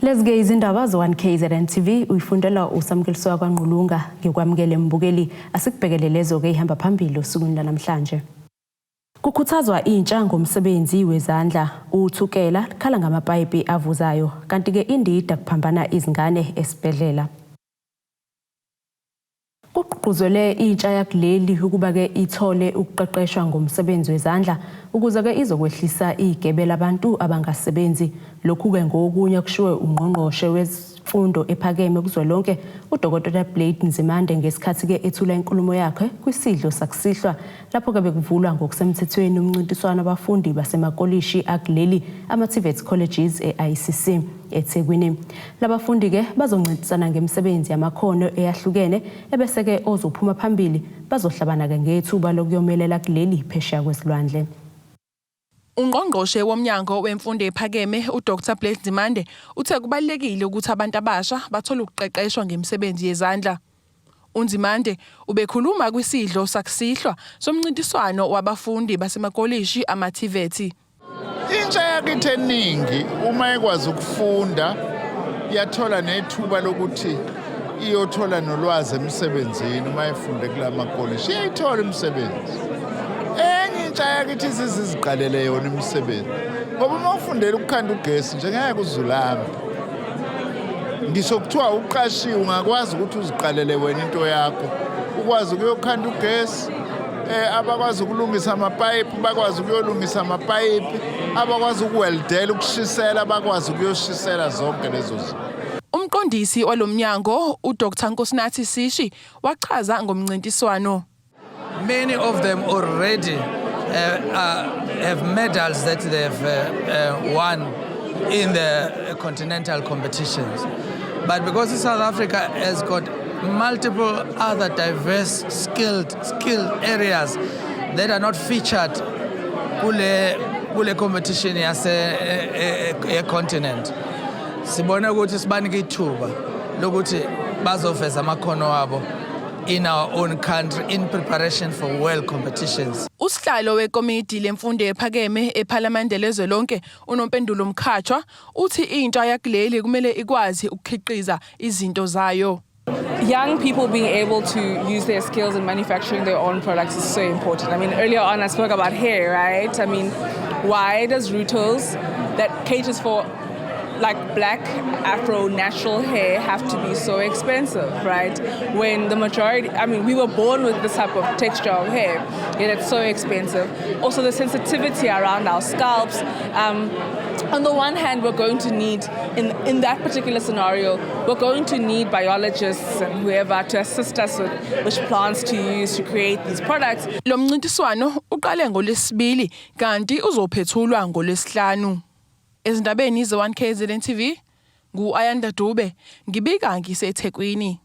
Lezike izindaba zo1KZNTV uyifundela usamkeliswa kwaNgqulunga ngekwamukele mbukeli asikubhekele lezo ke ihamba phambili osukwini lanamhlanje. Kukhuthazwa intsha ngomsebenzi wezandla uthukela khala ngamapayipi avuzayo kanti ke indida kuphambana izingane esibhedlela. Kuqhuzele intsha yakuleli ukuba ke ithole ukuqeqeshwa ngomsebenzi wezandla ukuze ke izokwehlisa igebela abantu abangasebenzi. Lokhu ke ngokunye kushiwe ungqongqoshe wemfundo ephakeme kuzwelonke uDokotela Blade Nzimande ngesikhathi ke ethula inkulumo yakhe kwisidlo sakusihlwa lapho ke bekuvulwa ngokusemthethweni umncintiswano abafundi basemakolishi akuleli ama-TVET colleges e-ICC eThekwini. Labafundi ke bazoncintisana ngemisebenzi yamakhono eyahlukene ebese ke ozophuma phambili bazohlabana ke ngethuba lokuyomelela kuleli phesheya kwesilwandle. Ungqongqoshe womnyango wemfundo ephakeme uDr Blade Nzimande uthe kubalekile ukuthi abantu abasha bathole ukuqeqeshwa ngemisebenzi yezandla. uNzimande ubekhuluma kwisidlo sakusihlwa somncintiswano wabafundi basemakolishi ama-TVET. Intsha yakithi eningi uma ekwazi ukufunda yathola nethuba lokuthi iyothola nolwazi emsebenzini uma efunde kulamakolishi iyayithola imisebenzi. Intsha yakithi iziziqalele yona imisebenzi ngoba uma ufundela ukukhanda ugesi nje ngeke uzulambe. Ngisho kuthiwa uqashiwe ungakwazi ukuthi uziqalele wena into yakho ukwazi ukuyokhanda ugesi. Abakwazi ukulungisa amapayipi bakwazi ukuyolungisa amapayipi, abakwazi ukuweldela ukushisela bakwazi ukuyoshisela zonke lezo zinto. Umqondisi walomnyango uDr Nkosinathi Sishi wachaza ngomncintiswano. Many of them already have medals that they've won in the continental competitions. But because South Africa has got multiple other diverse skilled areas that are not featured kule competition yase continent. Sibone ukuthi sibanike ithuba lokuthi bazoveza amakhono wabo in our own country in preparation for world competitions. Usihlalo wekomiti lemfundo ephakeme ePhalamende lezwelonke uNompendulo Mkhatshwa uthi intsha yakuleli kumele ikwazi ukukhiqiza izinto zayo. Young people being able to use their skills in manufacturing their own products is so important. I mean, earlier on I spoke about hair, right? I mean, why does Rutos that caters for like black Afro natural hair have to be so expensive, right? When the majority, I mean, we were born with this type of texture of hair, yet it's so expensive. Also the sensitivity around our scalps. On the one hand, we're going to need, in that particular scenario, we're going to need biologists and whoever to assist us with which plants to use to create these products. Lo mncintiswano uqale ngoLwesibili kanti uzophethulwa ngoLwesihlanu. Ezindabeni ze1KZNTV ngu-Ayanda Dube ngibika ngiseThekwini.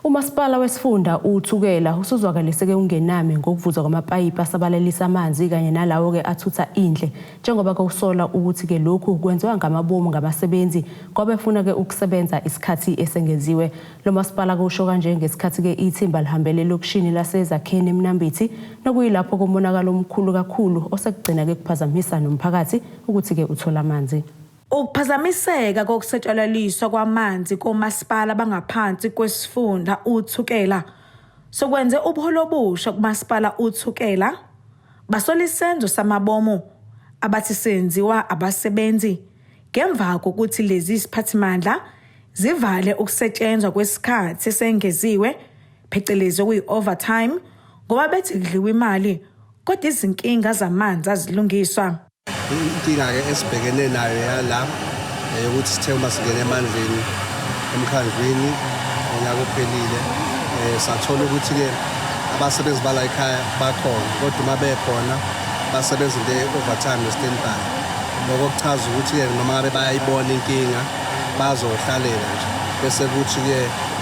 Umasipala wesifunda uthukela usuzwakalise ke ungenami ngokuvuza kwamapayipi asabalalisa amanzi kanye nalawo ke athutha indle njengoba kusola ukuthi ke lokhu kwenziwa ngamabomu ngabasebenzi ngoba befuna ke ukusebenza isikhathi esengeziwe. Lo masipala kusho kanje ngesikhathi ke ithimba lihambele lokushini lasezakheni eMnambithi nokuyilapho komonakalo omkhulu kakhulu osekugcina ke kuphazamisa nomphakathi ukuthi ke uthola amanzi. Ukuphazamiseka kokusetshenziswa kwamanzi komasipala bangaphansi kwesifunda uthukela sokwenze ubuholo obusha kumasipala uthukela basola isenzo samabomu abathi senziwa abasebenzi ngemva kokuthi lezi siphathimandla zivale ukusetshenzwa kwesikhathi esengeziwe phecelezi okuyi-overtime ngoba bethi kudliwa imali kodwa izinkinga zamanzi azilungiswa. Inkinga ke esibhekene nayo yala ukuthi sithe uma singena emandleni emkhandlwini onyaka ophelile sathola ukuthi ke abasebenzi bala ekhaya bakhona kodwa uma bekhona basebenza into overtime ne-standby. Lokho kuchaza ukuthi ke noma ngabe bayayibona inkinga bazohlalela nje bese kuthi ke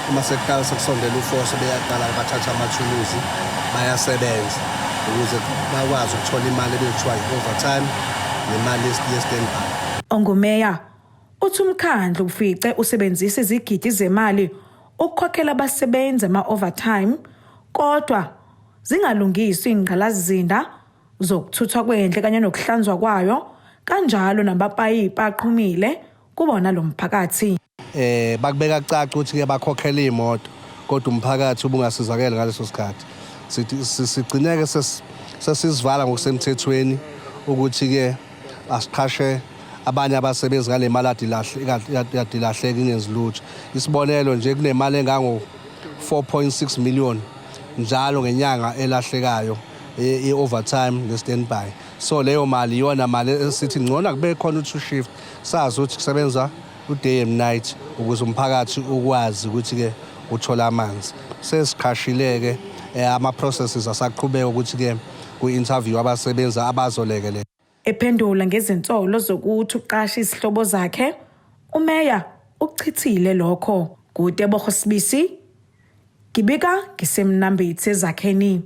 uma sekhaya sekusondela uforce beyaqala bathatha amathuluzi bayasebenza ukuze bakwazi ukuthola imali ebekuthiwa i-overtime nemali ye-standby. Ongumeya uthi umkhandlu ufice usebenzisa izigidi zemali ukukhokhela abasebenzi ama-overtime kodwa zingalungiswa ingqalazizinda zokuthuthwa kwendle kanye nokuhlanzwa kwayo kanjalo nabapayipi aqhumile kubona lo mphakathi. Bakubeka caca ukuthi ke bakhokhela imoto kodwa umphakathi ubungasizakele ngaleso sikhathi. Sigcineke sesizivala ngokusemthethweni ukuthi ke asiqhashe abanye abasebenzi ngale mali adilahleka ingenzilutho. Isibonelo nje kunemali engango 4.6 million njalo ngenyanga elahlekayo i-overtime nge-standby. So leyo mali iyona mali esithi ngcono kube khona u-2 shift sazi ukuthi kusebenza u-day and night ukuze umphakathi ukwazi ukuthi ke uthola amanzi. Sesiqhashile-ke ama-processes asaqhubeka ukuthi ke ku-interview abasebenzi abazolekelela. Ephendula ngezinsolo zokuthi uqashe izihlobo zakhe, umeya uchithile lokho. Kude bohosibisi Gibika ngisemnambithi ezakheni.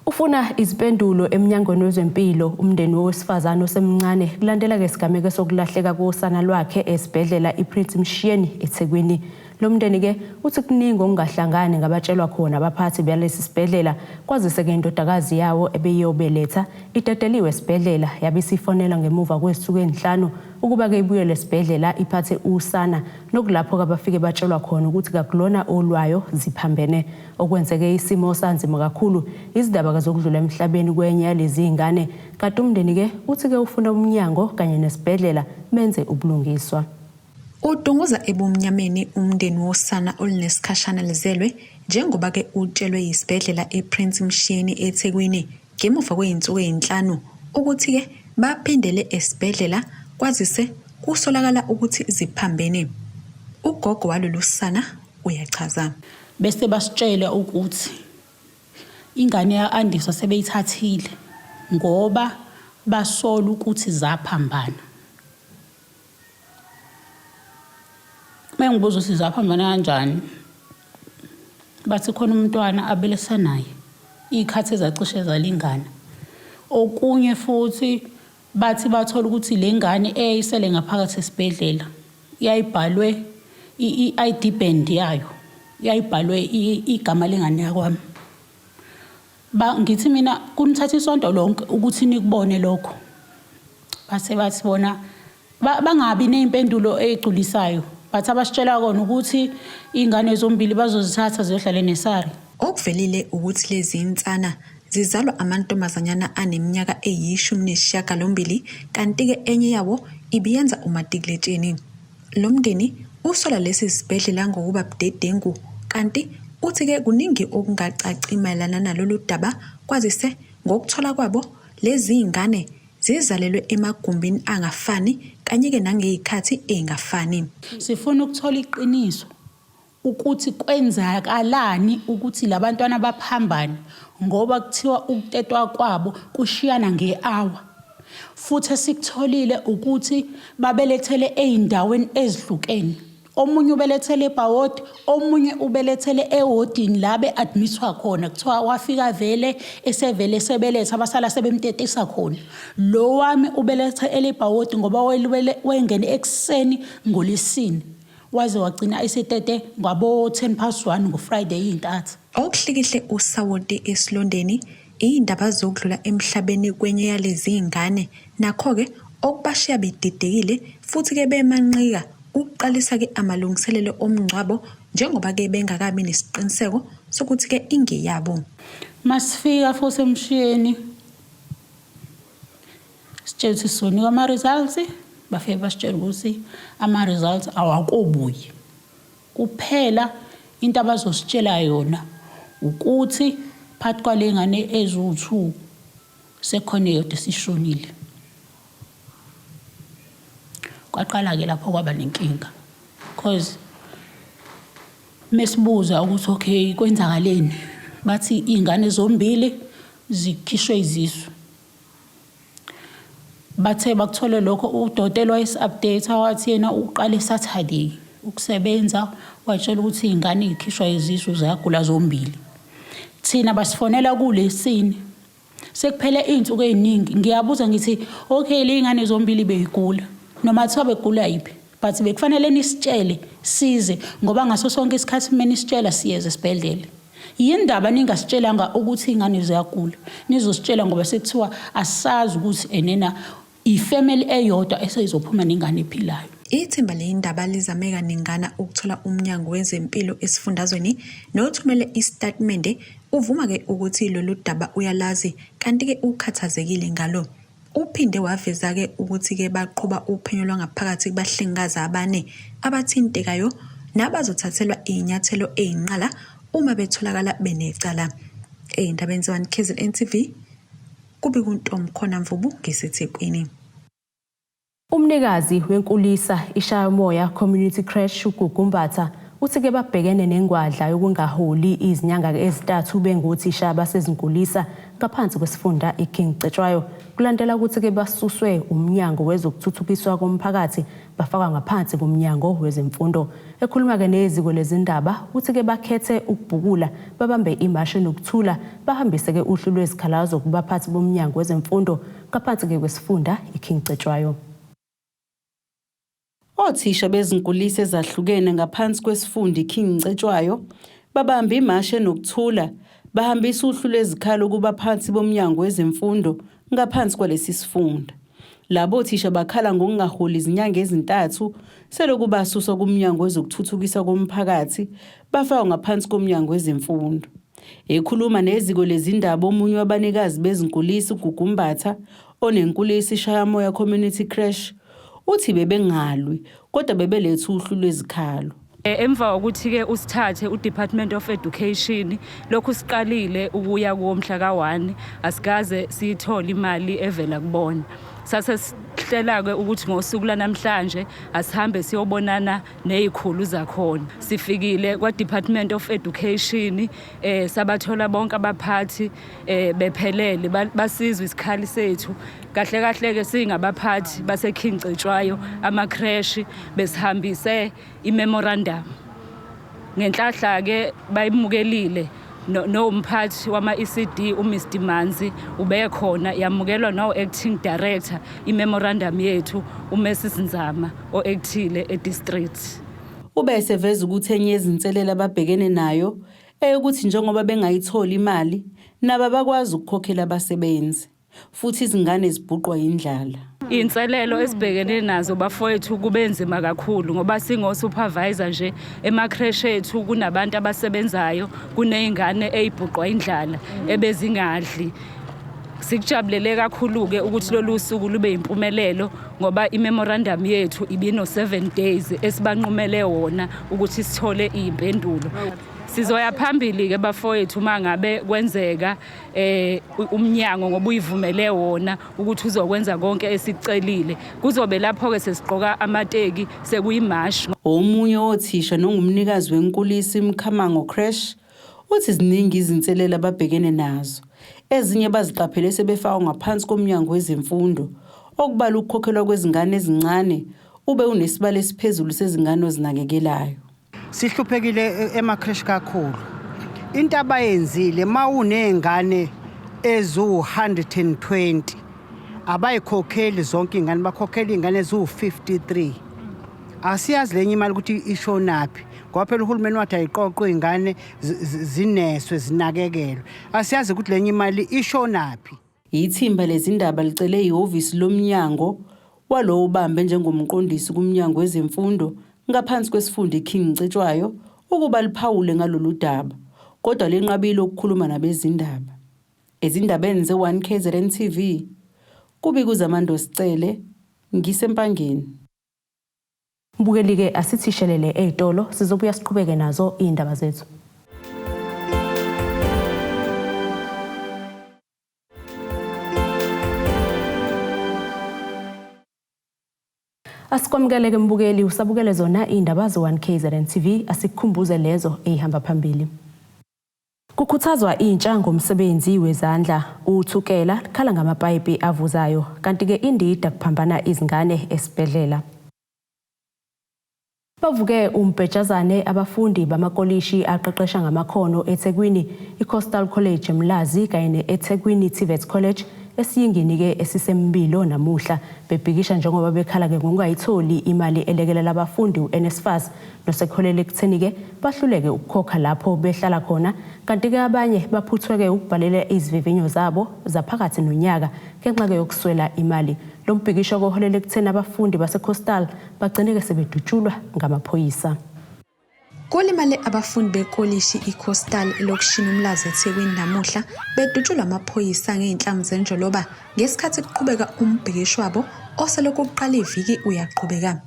Ufuna izimpendulo eminyangweni wezempilo umndeni wowesifazane osemncane kulandela ke isigameko sokulahleka kosana lwakhe esibhedlela iPrince Mshiyeni eThekwini. Lo mndeni ke uthi kuningi okungahlangani ngabatshelwa khona abaphathi balesi sibhedlela kwazise ke indodakazi yawo ebeyobeletha idedeliwe esibhedlela yabisifonela ngemuva kwesithuku ezinhlanu ukuba ke ibuyele esibhedlela iphathe usana nokulapho abafike batshelwa khona ukuthi kakulona olwayo ziphambene okwenzeke isimo sanzima kakhulu izindaba zokudlula emhlabeni kwenye yalezi ingane kanti umndeni ke uthi ke ufuna umnyango kanye nesibhedlela benze ubulungiswa. Udunguza ebumnyameni umndeni wosana olinesikhashana lizelwe njengoba ke utshelwe isibhedlela ePrince Mshiyeni eThekwini ngemuva kweinsuku ezinhlanu ukuthi ke baphindele esibhedlela kwazise kusolakala ukuthi ziphambene. Ugogo walolu sana uyachaza. Bese basitshela ukuthi ingane yaandiswa sebeyithathile ngoba basola ukuthi zaphambana. Mengibuza ukuthi zaphambana kanjani. Bathi khona umntwana abelesanaye ikhathi ezacishe zalingana. Okunye futhi bathi bathola ukuthi lengane eyisele ngaphakathi esibhedlela yayibhalwe i-ID band yayo yayibhalwe igama lengane yakwami. Ngithi mina kunithatha isonto lonke ukuthi nikubone lokho. Base bathi bona bangabi nezimpendulo ezigculisayo. Bathi abasitshela kona ukuthi ingane zombili bazozithatha ziyohlala eNesari. Okuvelile ukuthi lezi insana zizalwa amantombazanyana aneminyaka eyi-18 kanti ke enye yawo ibiyenza umatikletsheni. Lo mndeni usola lesi sibhedlela ngokuba budedengu kanti uthi ke kuningi okungacaci mayelana nalolu daba kwazise ngokuthola kwabo lezi ingane zizalelwe emagumbini angafani kanye ke nangezikhathi ezingafani. Sifuna ukuthola iqiniso ukuthi kwenzakalani ukuthi labantwana baphambane ngoba kuthiwa ukutetwa kwabo kushiyana ngehour. Futhi sikutholile ukuthi babelethele ezindaweni ezihlukene. Omunye ubelethele eBhawodi, omunye ubelethele ewodini labe admitwa khona. Kuthiwa wafika vele esevele sebeletha abasala sebemtetisa khona. Lo wami ubelethele eBhawodi ngoba wengene ekseni ngoLesine. Waze wagcina esetete ngabo 1:10 ngoFriday intatha. Okuhlikihle usawoti esilondeni izindaba zokudlula emhlabeni kwenye yalezi ingane nakho ke okubashiya bedidekile futhi ke bemanqika ukuqalisa ke amalungiselelo omngcwabo njengoba ke bengakabi nesiqiniseko sokuthi ke ingeyabo. Masifika futhi emshiyeni sitshela sisonika ama results bafike basitshela ukuthi ama results awakobuyi kuphela into abazositshela yona ukuthi phakathi kwalengane ezu2 sekhona yodwa sishonile. Kwaqala ke lapho kwaba nenkinga because mesibuza ukuthi okay kwenzakaleni bathi ingane zombili zikhishwe izisu. Bathe bakuthole lokho udokotela wayes-update wathi yena uqale Saturday ukusebenza watshela ukuthi ingane ikhishwa izisu zagula zombili. Thina basifonela kuLesine sekuphele izinsuku eziningi ngiyabuza ngithi okay le ingane zombili beyigula noma thiwa begula yiphi but bekufanele nisitshele size ngoba ngaso sonke isikhathi mina nisitshela siyeze esibhedlela. Yindaba ningasitshelanga ukuthi ingane ziyagula nizositshela ngoba sekuthiwa asazi ukuthi enena ifamily eyodwa eseyizophuma nengane ephilayo. Ithimba lendaba lizame kaningana ukuthola umnyango wezempilo esifundazweni nothumele istatement uvuma ke ukuthi lolu daba uyalazi kanti ke ukhathazekile ngalo. Uphinde waveza ke ukuthi ke baqhuba uphenyo lwangaphakathi kubahlengaza abane abathintekayo nabazothathelwa inyathelo eyinqala uma betholakala benecala. Endabeni ze1KZNTV kubikuntomkhona Mvubu ngesethekwini. Umnikazi wenkulisa ishayamoya community crash uGugumbata uthi ke babhekene nengwadla yokungaholi izinyanga ezintathu bengothisha basezinkulisa ngaphansi kwesifunda iKing Cetshwayo kulandela ukuthi ke basuswe umnyango wezokuthuthukiswa komphakathi bafaka ngaphansi komnyango wezemfundo. Ekhuluma ke neziko lezindaba uthi ke bakhethe ukubhukula babambe imashi nokuthula bahambise ke uhlu lwezikhalazo kubaphathi bomnyango wezemfundo ngaphansi ke kwesifunda iKing Cetshwayo. Othisha bezinkulisa ezahlukene ngaphansi kwesifunda iKing Cetshwayo babamba imashi nokuthula bahambisa uhlu lwezikhalo kubaphathi bomnyango wezemfundo ngaphansi kwalesi sifunda. Labo othisha bakhala ngokungaholi izinyanga ezintathu seloku basuswa kumnyango wezokuthuthukiswa komphakathi bafakwa ngaphansi komnyango wezemfundo. Ekhuluma neziko lezindaba omunye wabanikazi bezinkulisa uGugumbatha onenkulisa ishayamoya community crash uthi bebengalwi kodwa bebeletha uhlu lwezikhalo. Emva ukuthi ke usithathe uDepartment of Education lokhu siqalile ukuya kuomhla ka1 asikaze siyithola imali evela kubona. Sase sihlela ke ukuthi ngosuku lanamhlanje asihambe siyobonana nezikhulu zakhona. Sifikile kwa Department of Education sabathola bonke abaphathi bephelele basizwe isikhali sethu. Kahle kahle ke singabaphathi base King Cetshwayo ama crash besihambise imemorandum. Ngenhlahla ke bayimukelile no umphathi wama ECD uMr Manzi ubekhona yamukelwa no acting director imemorandum yethu uMrs Nzama oactile edistrict. Ubese veza ukuthi enye izinselela ababhekene nayo ukuthi njengoba bengayitholi imali naba bakwazi ukukhokhela abasebenzi futhi izingane zibhuqwa indlala. Inselelo esibhekene nazo bafowethu kubenzima kakhulu ngoba singo supervisor nje emacreche ethu kunabantu abasebenzayo kunezingane ezibhuqwa indlala ebezingadli. Sikujabulele kakhulu ke ukuthi lolu suku lube impumelelo ngoba imemorandum yethu ibino 7 days esibanqumele wona ukuthi sithole impendulo. Sizoya phambili ke bafowethu mangabe kwenzeka umnyango ngoba uyivumele wona ukuthi uzokwenza konke esicelile. Kuzobe lapho ke sesiqoka amateki sekuyimash. Omunye othisha nongumnikazi wenkulisa imkhamango crash uthi ziningi izinselela ababhekene nazo. Ezinye baziqaphele sebefakwa ngaphansi komnyango wezemfundo okubala ukukhokhelwa kwezingane ezincane ube unesibalo esiphezulu sezingane ozinakekelayo. Sihluphekile emacreche kakhulu. Into abayenzile mawunezingane ezu120 abayikhokheli zonke ingane bakhokhela ingane ezu53. Asiyazi lenye imali ukuthi ishonaphi ngoba phela uhulumeni wathi ayiqoqwe ingane zineswe zinakekelwe. Asiyazi ukuthi lenye imali ishonaphi. Ithimba lezindaba licele ihhovisi lomnyango walo ubambe njengomqondisi kumnyango wezemfundo ngaphansi kwesifunda iKing Cetshwayo ukuba liphawule ngalolu daba kodwa lenqabile ukukhuluma nabezindaba. Ezindabeni ze1KZNTV kubikuzamando sicele ngisempangeni. Mbukeli ke asithishelele ezitolo sizobuya siqhubeke nazo indaba zethu. Asikwamkeleke mbukeli usabukele zona indaba ze1KZNTV asikukhumbuze lezo ehamba phambili. Kukhuthazwa intsha ngomsebenzi wezandla uthukela khala ngamapayipi avuzayo kanti ke indida kuphambana izingane esibhedlela. Bavuke umbhejazane abafundi bamakolishi aqeqesha ngamakhono eThekwini iCoastal College eMlazi kanye neThekwini TVET College esiyingini ke esisembilo namuhla bebhikisha njengoba bekhala ke ngokungayitholi imali elekelela abafundi uNSFAS nosekholele ekutheni ke bahluleke ukukhokha lapho behlala khona kanti ke abanye baphuthwe ke ukubhalela izivivinyo zabo zaphakathi nonyaka ngenxa ke yokuswela imali Lo mbhikisho koholele ekutheni abafundi baseCoastal bagcineke sebedutshulwa ngamaphoyisa. Kulimale abafundi bekolishi iCoastal elokishini uMlazi eThekwini namuhla bedutshulwa amaphoyisa ngeinhlamu zenjoloba ngesikhathi kuqhubeka umbhikisho wabo oselokhu uqala iviki uyaqhubeka.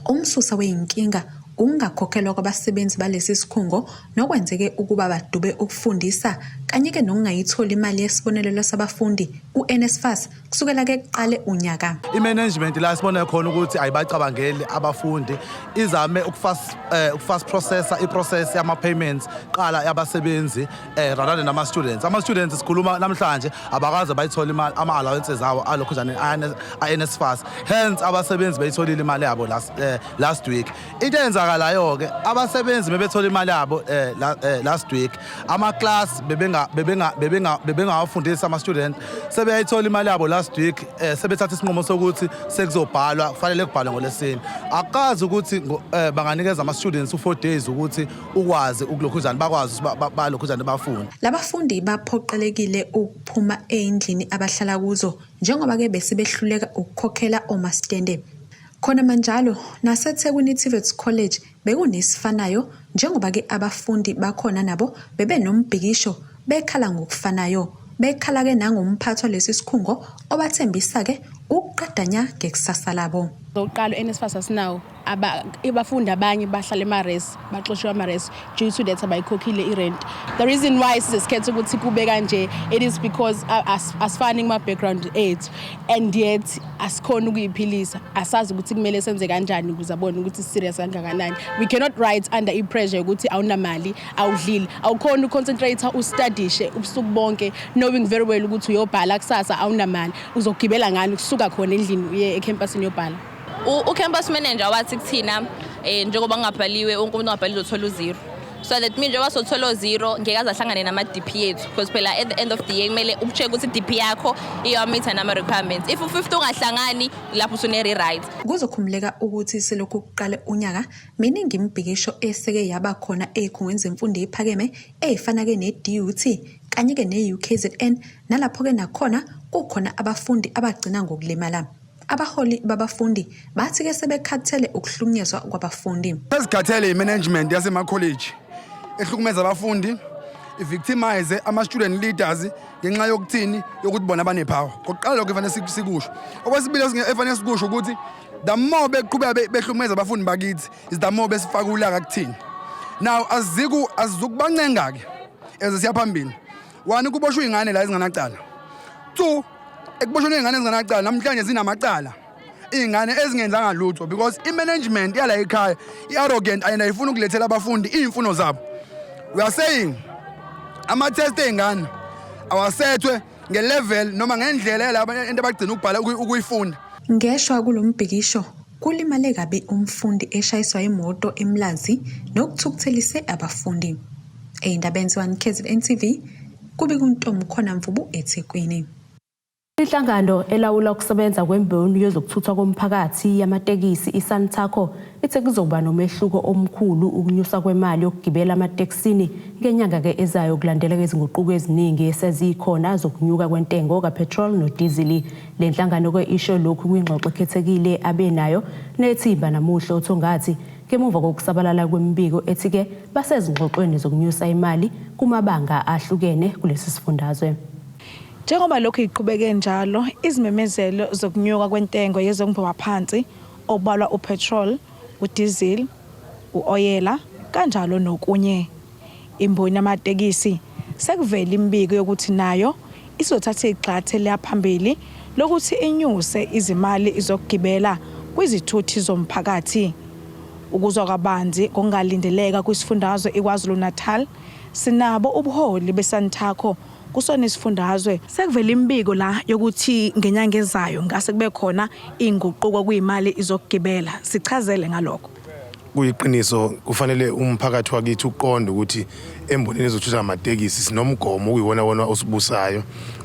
Umsusa weyinkinga ungakhokhelwa kwabasebenzi balesi sikhungo nokwenzeke ukuba badube ukufundisa kanye ke nokungayithola imali yesibonelelo sabafundi uNSFAS kusukela ke kuqale unyaka. I-management la sibona khona ukuthi ayibacabangeli abafundi izame ukufast processa i-process yama-payments qala yabasebenzi rather than ama-students. Ama-students sikhuluma namhlanje abakaze bayithola imali ama-allowances awo alokhu njani a-NSFAS, hence abasebenzi bayitholile imali yabo last week. Into eyenzakalayo ke abasebenzi bebethola imali yabo last week, ama-class bebengawafundisa ama-students sebeyayithola imali yabo last week, sebethatha isinqumo sokuthi sekuzobhalwa kufanele kubhalwe ngoLwesine. Akazi ukuthi banganikeza ama-students u4 days ukuthi ukwazi ukulokhuzana bakwazi balokhuzana bafunda. Labafundi baphoqelekile ukuphuma endlini abahlala kuzo njengoba ke besibehluleka ukukhokhela omastende. Khona manjalo naseThekwini TVET College bekunesifanayo njengoba ke abafundi bakhona nabo bebenombhikisho bekhala ngokufanayo. Bekhala ke nangomphathi walesi sikhungo obathembisa ke ukuqedanya ngekusasa labo. Zoqala uNSFAS asinawo abafundi abanye bahlala emares baxoshwa amares due to that abayikhokhile irent. The reason why sisekhetha ukuthi kube kanje it is because asifani ma background aid and yet asikhona ukuyiphilisa, asazi ukuthi kumele senze kanjani ukuze abone ukuthi serious kangakanani. We cannot write under pressure ukuthi awunamali awudlile awukhona uconcentrate ustadishe ubusuku bonke knowing very well ukuthi uyobhala kusasa awunamali uzogibela ngani kusuka khona endlini uye ecampusini yobhala. Campus manager wathi kuthina njengoba ngabhaliwe wonke umuntu ongabhaliwe uzothola u0. So that means njengoba sothola u0 ngeke azahlangane nama DP yethu because phela at the end of the year kumele ucheck ukuthi DP yakho iyameet nama requirements. If u50 ungahlangani lapho usune rewrite. Kuzokhumuleka ukuthi selokhu kuqala unyaka miningi imbhikisho eseke yaba khona ezikhungweni zemfundo ephakeme ezifana ke neDUT kanye ke neUKZN nalapho ke nakhona kukhona abafundi abagcina ngokulimala. Abaholi babafundi bathi ke sebekhathele ukuhlunyezwa kwabafundi. Sesikhathele imanagement yasema college ehlukumeza abafundi, ivictimize ama-student leaders ngenxa yokuthini yokuthi bona banepower. Kokuqala lokho kufanele sikusho. Okwesibili efanele sikusho ukuthi the more beqhubeka behlukumeza abafundi bakithi is the more besifaka ulaka kuthini. Now azizukubancenga ke eze siyaphambili. One kuboshwa ingane la ezinganacala. Two ekuboshweni ingane ezinganacala namhlanje zinamacala. Ingane ezingenzanga lutho because imanagement yala ekhaya iarrogant and ayifuna ukulethela abafundi imfuno zabo. We are saying ama-test engane awasethwe ngelevel noma ngendlela laba into abagcina ukubhala ukuyifunda. Ngeshwa kulombhikisho kulimale kabi umfundi eshayiswa imoto eMlazi nokuthukuthelise abafundi. Eyindaba WEZANDLA.1KZNTV kubi kuntombi khona Mvubu eThekwini. Inhlangano elawula ukusebenza kwemboni yezokuthuthwa komphakathi yamatekisi iSantaco ithe kuzoba nomehluko omkhulu ukunyusa kwemali yokugibela amatekisini ngenyanga ke ezayo kulandela izinguquko eziningi esezikhona zokunyuka kwentengo kapetrol nodizili. Le nhlangano ke isho lokhu kwingxoxo ekhethekile abenayo nethimba namuhla othongathi ngemuva kokusabalala kwembiko ethi ke basezingxoxweni zokunyusa imali kumabanga ahlukene kulesi sifundazwe. Njengoba lokho iqhubeke njalo, izimemezelo zokunyuka kwentengo yezongibwa phansi obalwa upetrol, udiesel, uoyela kanjalo nokunye. Imboni yamatekisi sekuvela imbiko yokuthi nayo izothatha igxathe laphambili lokuthi inyuse izimali izokugibela kwizithuthi zomphakathi. Ukuzwa kabanzi kongalindeleka kwisifundazwe iKwaZulu-Natal sinabo ubuholi beSantaco kusona isifundazwe sekuvela imbiko la yokuthi ngenyanga ezayo ngase kube khona inguquko kuyimali izokugibela. Sichazele ngalokho. Kuyiqiniso kufanele umphakathi wakithi uqonde ukuthi embonini ezothutha amatekisi sinomgomo okuyiwona wona osibusayo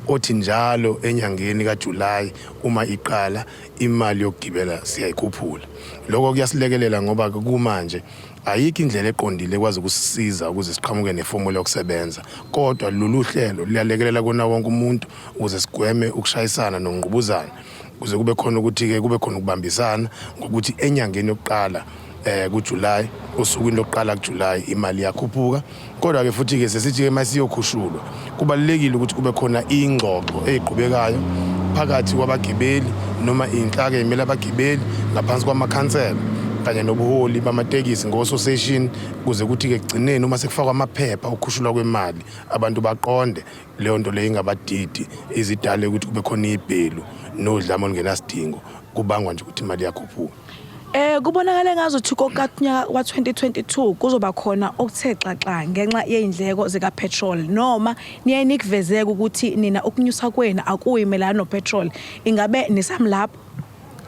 othi njalo enyangeni kaJuly uma iqala imali yokugibela siyayikhuphula. Lokho kuyasilekelela ngoba kumanje ayikho indlela eqondile ekwazi ukusisiza ukuze siqhamuke neformula yokusebenza, kodwa lolu hlelo liyalekelela kona wonke umuntu ukuze sigweme ukushayisana nongqubuzana kuze kube khona ukuthi-ke kube khona ukubambisana ngokuthi enyangeni yokuqala kuJuly usukwini lokuqala kuJuly imali yakhuphuka kodwa ke futhi ke sesithi ke masiyokhushulwa kubalekile ukuthi kube khona ingxoxo eziqhubekayo phakathi kwabagibeli noma inhlaka emela abagibeli ngaphansi kwamakhansela kanye nobuholi bamatekisi ngo-association kuze kuthi ke kugcineni uma sekufakwa amaphepha ukukhushulwa kwemali abantu baqonde leyo nto leyo ingabadidi izidale ukuthi kube khona ibhelu nodlame olungenasidingo kubangwa nje ukuthi imali yakhuphuka. Kubonakala ngazuthi kokanyaka wa-2022 kuzoba khona okuthe xaxa ngenxa yeindleko zika petrol noma niye nikuvezeke ukuthi nina ukunyusa kwena akuyimelana no petrol ingabe nisamlapho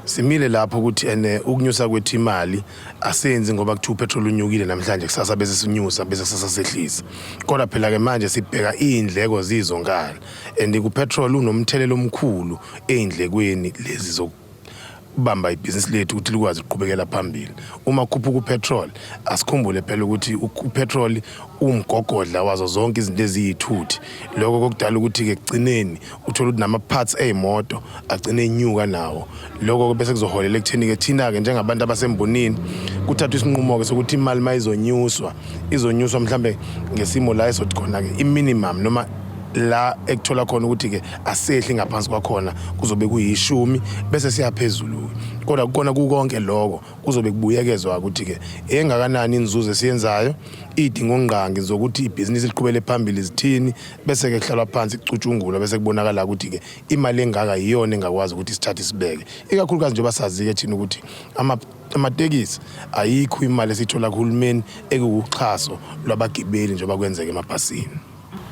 simile lapho ukuthi ukunyusa kwethu imali asenzi ngoba kuthi upetrol unyukile namhlanje kusasa bese sinyusa bese kusasa sehlisa kodwa phela ke manje sibheka izindleko zizongala and kupetrol unomthelelo omkhulu ezindlekweni lezi bamba ibhizinisi lethu ukuthi likwazi ukuqhubekela phambili uma khuphuka upetrol asikhumbule phela ukuthi upetrol umgogodla wazo zonke izinto eziyithuthi lokho kokudala ukuthi ke kugcineni uthola ukuthi nama parts ezimoto agcine enyuka nawo lokho bese kuzoholela ekutheni ke thina ke njengabantu abasembonini kuthathwa isinqumo ke sokuthi imali mayizonyuswa mhlambe ngesimo la esothi khona ke iminimum noma la ekuthola khona ukuthi ke asehli ngaphansi kwakhona kuzobe kuyi10 bese siyaphezulu kodwa kukona kukonke lokho kuzobe kubuyekezwa ukuthi ke engakanani inzuzo esiyenzayo idingo ngqangi zokuthi ibhizinisi liqhubele phambili zithini bese ke kuhlalwa phansi kucutshungulwa bese kubonakala ukuthi ke imali engaka iyona engakwazi ukuthi isithathe sibeke ikakhulukazi njengoba sazi ke thina ukuthi amatekisi ayikho imali esithola kuhulumeni ekuxhaso lwabagibeli njengoba kwenzeka emabhasini.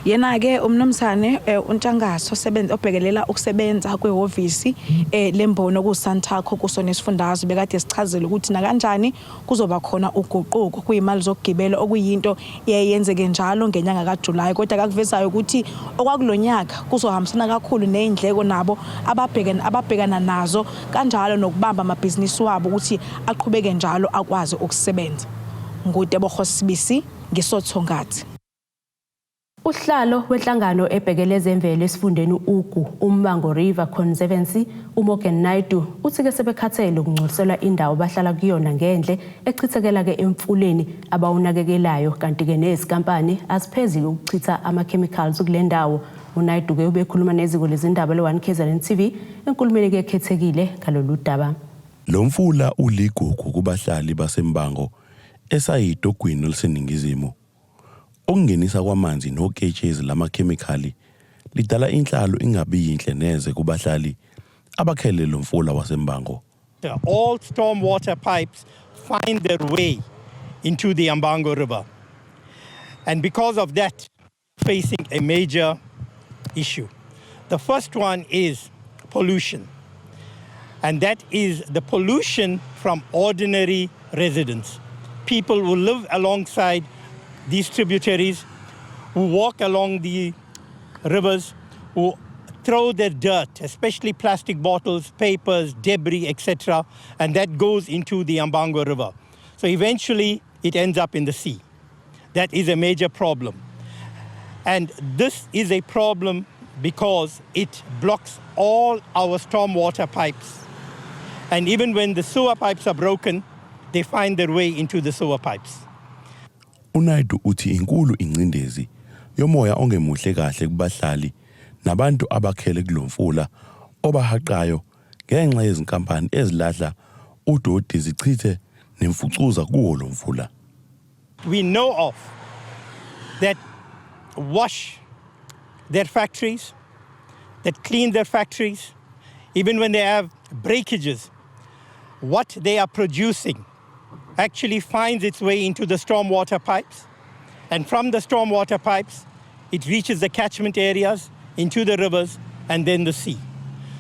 Yena ke umnomsane uNtsangaso obhekelela ukusebenza kwehhovisi lembono kuSantaco kusona isifundazwe bekade sichazela ukuthi na kanjani kuzoba khona uguquko kuyimali zokugibela okuyinto eyenzeke njalo ngenyanga kaJuly kodwa akakuvezayo ukuthi okwakulonyaka kuzohambisana kakhulu nezindleko nabo ababhekana nazo kanjalo nokubamba amabhizinisi wabo ukuthi aqhubeke njalo akwazi ukusebenza. Ngudebo Khosibisi ngisothongathi. Uhlalo wenhlangano ebhekele zemvelo esifundeni uGu uMmango River Conservancy uMorgan Naidu uthi ke sebekhathele ukungcoselwa indawo bahlala kuyona ngendle echithekela ke emfuleni abawunakekelayo kanti ke nezikampani asiphezile ukuchitha ama-chemicals kule ndawo. uNaidu ke ubekhuluma neziko lezindaba le1KZNTV enkulumeni ke ekhethekile ngalolu daba. Lo mfula uligugu kubahlali basembango esayidogwini oliseningizimu. Ukungenisa kwamanzi noketshezi lamakhemikhali lidala inhlalo ingabi yinhle neze kubahlali abakhele lo mfula wasembango. All storm water pipes find their way into the Mbango River. And because of that, facing a major issue. The first one is pollution. And that is the pollution from ordinary residents. People who live alongside these tributaries, who walk along the rivers, who throw their dirt, especially plastic bottles, papers, debris, etc., and that goes into the Mbango River. So eventually it ends up in the sea. That is a major problem. And this is a problem because it blocks all our stormwater pipes. And even when the sewer pipes are broken, they find their way into the sewer pipes. uNaidu uthi inkulu ingcindezi yomoya ongemuhle kahle kubahlali nabantu abakhele kulomfula obahaqayo ngenxa yezinkampani ezilahla udodi zichithe nemfucuza kuwo lomfula. We know of that wash their factories, that clean their factories, even when they have breakages, what they are producing actually finds its way into the stormwater pipes. And from the stormwater pipes, it reaches the catchment areas, into the rivers, and then the sea.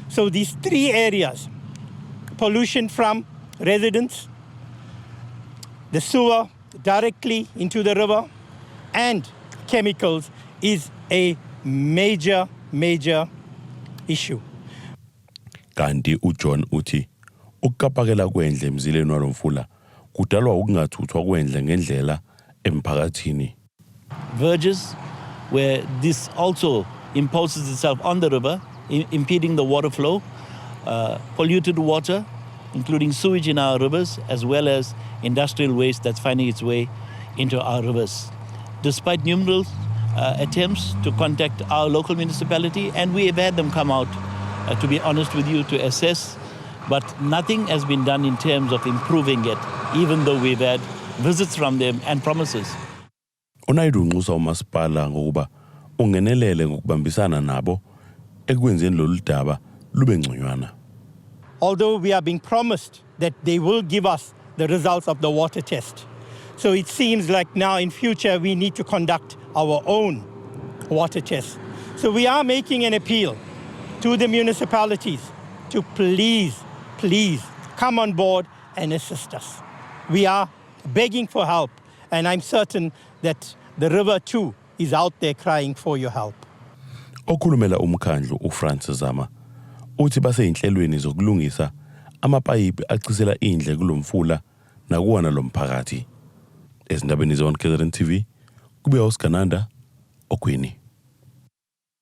So these three areas, pollution from residents, the sewer directly into the river, and chemicals is a major issue. Kanti uJohn uthi ukukapakela kwendle emzileni walomfula kudalwa ukungathuthwa kwendle ngendlela emphakathini. Verges where this also imposes itself on the river, impeding the water flow. polluted water, including sewage in our rivers, as well as industrial waste that's finding its way into our rivers. Despite numerous attempts to contact our local municipality, and we have had them come out, to be honest with you, to assess, but nothing has been done in terms of improving it, even though we've had visits from them and promises. UNaidu unxusa umasipala ngokuba ungenelele ngokubambisana nabo ekwenzeni lolu daba lube ngconywana. Although we are being promised that they will give us the results of the water test. So it seems like now in future we need to conduct our own water test. So we are making an appeal to the municipalities to please come on board and assist us. We are begging for help, and I'm certain that the river too is out there crying for your help. Okhulumela umkhandlu uFrancis Zama uthi baseyinhlelweni zokulungisa amapayipi acisela indle kulomfula nakuwana lomphakathi. Ezindabeni ze-1KZNTV kubuya uSkananda Okwini.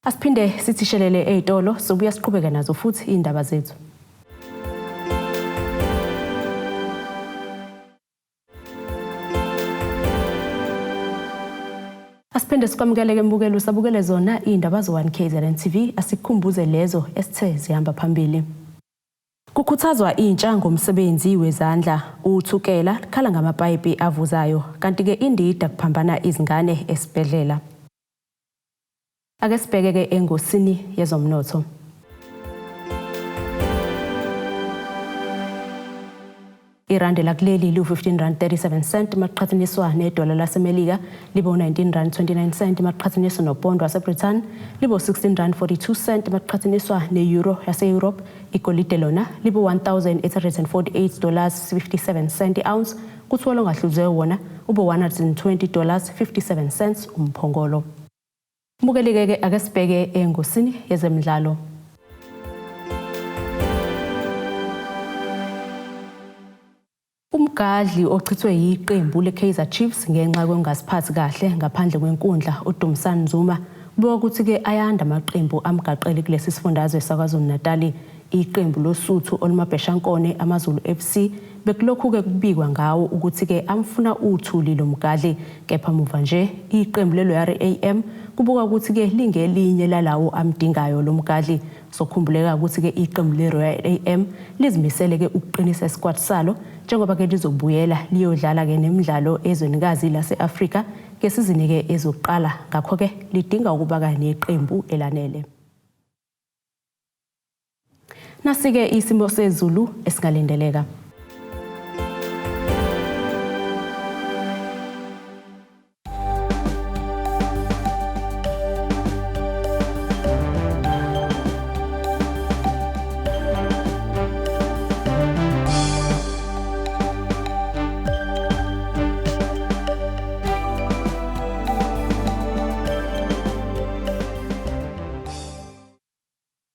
Asiphinde sithishelele ezitolo sobuya siqhubeke nazo futhi indaba zethu. Asiphinde sikwamukeleke mbukelo sabukele zona indaba zo-1KZNTV asikhumbuze lezo esithe zihamba phambili. Kukhuthazwa intsha ngomsebenzi wezandla uthukela khala ngamapayipi avuzayo kanti ke indida kuphambana izingane esibhedlela. Ake sibheke engosini yezomnotho. Irandi lakuleli li-15.37 maqhathaniswa nedola laseMelika libo 19.29 maqhathaniswa nopondo waseBritain libo 16.42 maqhathaniswa ne-euro yase-Europe. Igolide lona libo $1,848.57 ounce kuthiwa ongahluze wona ubo $120.57 umphongolo. Mukeleke ake sibheke engosini yezemidlalo. Umgadli ochithwe yiqembu leKaizer Chiefs ngenxa yokungasiphathi kahle ngaphandle kwenkundla uDumsani Zuma ubeka ukuthi ke ayanda amaqembu amgaqeli kulesi sifundazwe saKwaZulu-Natal. Iqembu losuthu olumabheshankone amaZulu FC bekulokhu ke kubikwa ngawo ukuthi ke amfuna uthuli lomgadli kepha muva nje iqembu leRAM kubuka ukuthi ke lingelinye lalawo amdingayo lomgadli. Sokhumbuleka ukuthi ke iqembu leRAM lizimisele ke ukuqinisa isquad salo njengoba ke lizobuyela liyodlala ke nemidlalo ezwenikazi lase-Afrika ngesizini ke ezoqala ngakho ke lidinga ukuba neqembu elanele. Nasike isimo sezulu esingalindeleka.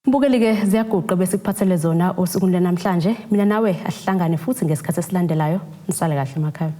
Mbukelike ziyaguqa bese kuphathele zona osukwini namhlanje. Mina nawe asihlangane futhi ngesikhathi esilandelayo. Nisale kahle emakhaya.